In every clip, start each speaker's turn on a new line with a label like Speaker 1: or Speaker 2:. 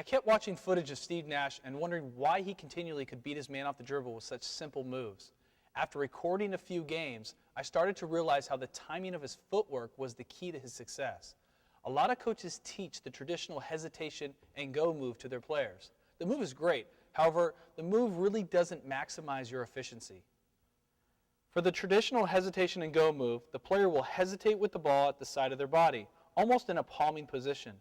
Speaker 1: kept watching footage of Steve Nash and wondering why he continually could beat his man off the dribble with such simple moves. After recording a few games, I started to realize how the timing of his footwork was the key to his success. A lot of coaches teach the traditional hesitation and go move to their players. The move is great, however, the move really doesn't maximize your efficiency. For the traditional hesitation and go move, the player will hesitate with the ball at the side of their body, almost in a palming position.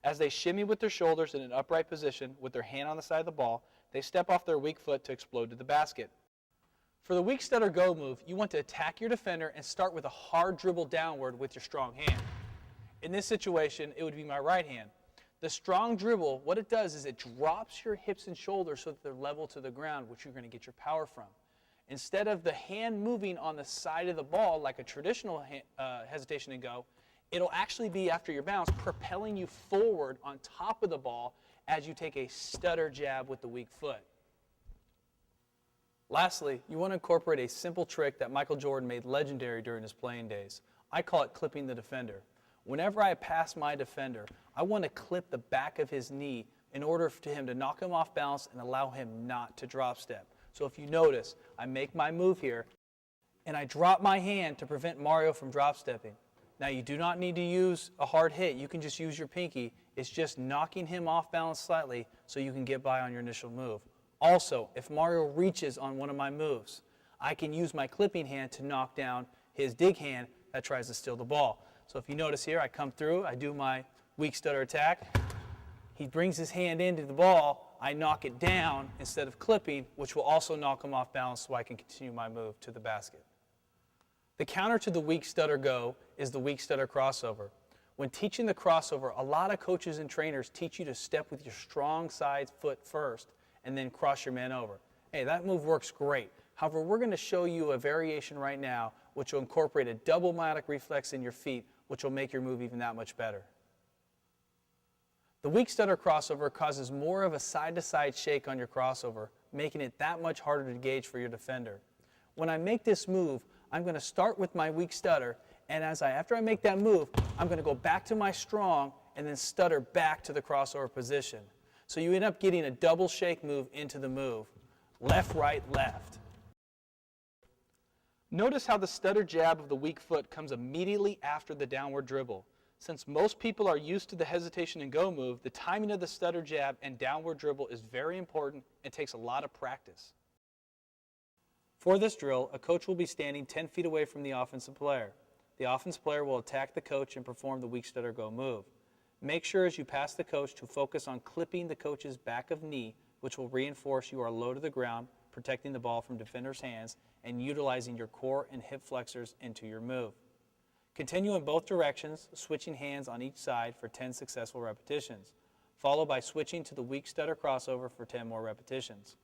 Speaker 1: As they shimmy with their shoulders in an upright position with their hand on the side of the ball, they step off their weak foot to explode to the basket. For the weak stutter go move, you want to attack your defender and start with a hard dribble downward with your strong hand. In this situation, it would be my right hand. The strong dribble, what it does is it drops your hips and shoulders so that they're level to the ground, which you're going to get your power from. Instead of the hand moving on the side of the ball like a traditional hesitation and go, it'll actually be, after your bounce, propelling you forward on top of the ball as you take a stutter jab with the weak foot. Lastly, you want to incorporate a simple trick that Michael Jordan made legendary during his playing days. I call it clipping the defender. Whenever I pass my defender, I want to clip the back of his knee in order for him to knock him off balance and allow him not to drop step. So if you notice, I make my move here, and I drop my hand to prevent Mario from drop stepping. Now you do not need to use a hard hit. You can just use your pinky. It's just knocking him off balance slightly so you can get by on your initial move. Also, if Mario reaches on one of my moves, I can use my clipping hand to knock down his dig hand that tries to steal the ball. So if you notice here, I come through, I do my weak stutter attack. He brings his hand into the ball, I knock it down instead of clipping, which will also knock him off balance so I can continue my move to the basket. The counter to the weak stutter go is the weak stutter crossover. When teaching the crossover, a lot of coaches and trainers teach you to step with your strong side foot first and then cross your man over. Hey, that move works great. However, we're going to show you a variation right now which will incorporate a double myotic reflex in your feet, which will make your move even that much better. The weak stutter crossover causes more of a side-to-side shake on your crossover, making it that much harder to gauge for your defender. When I make this move, I'm going to start with my weak stutter, and after I make that move, I'm going to go back to my strong and then stutter back to the crossover position. So you end up getting a double shake move into the move. Left, right, left. Notice how the stutter jab of the weak foot comes immediately after the downward dribble. Since most people are used to the hesitation and go move, the timing of the stutter jab and downward dribble is very important and takes a lot of practice. For this drill, a coach will be standing 10 feet away from the offensive player. The offensive player will attack the coach and perform the weak stutter go move. Make sure as you pass the coach to focus on clipping the coach's back of knee, which will reinforce you are low to the ground, protecting the ball from defenders' hands, and utilizing your core and hip flexors into your move. Continue in both directions, switching hands on each side for 10 successful repetitions, followed by switching to the weak stutter crossover for 10 more repetitions.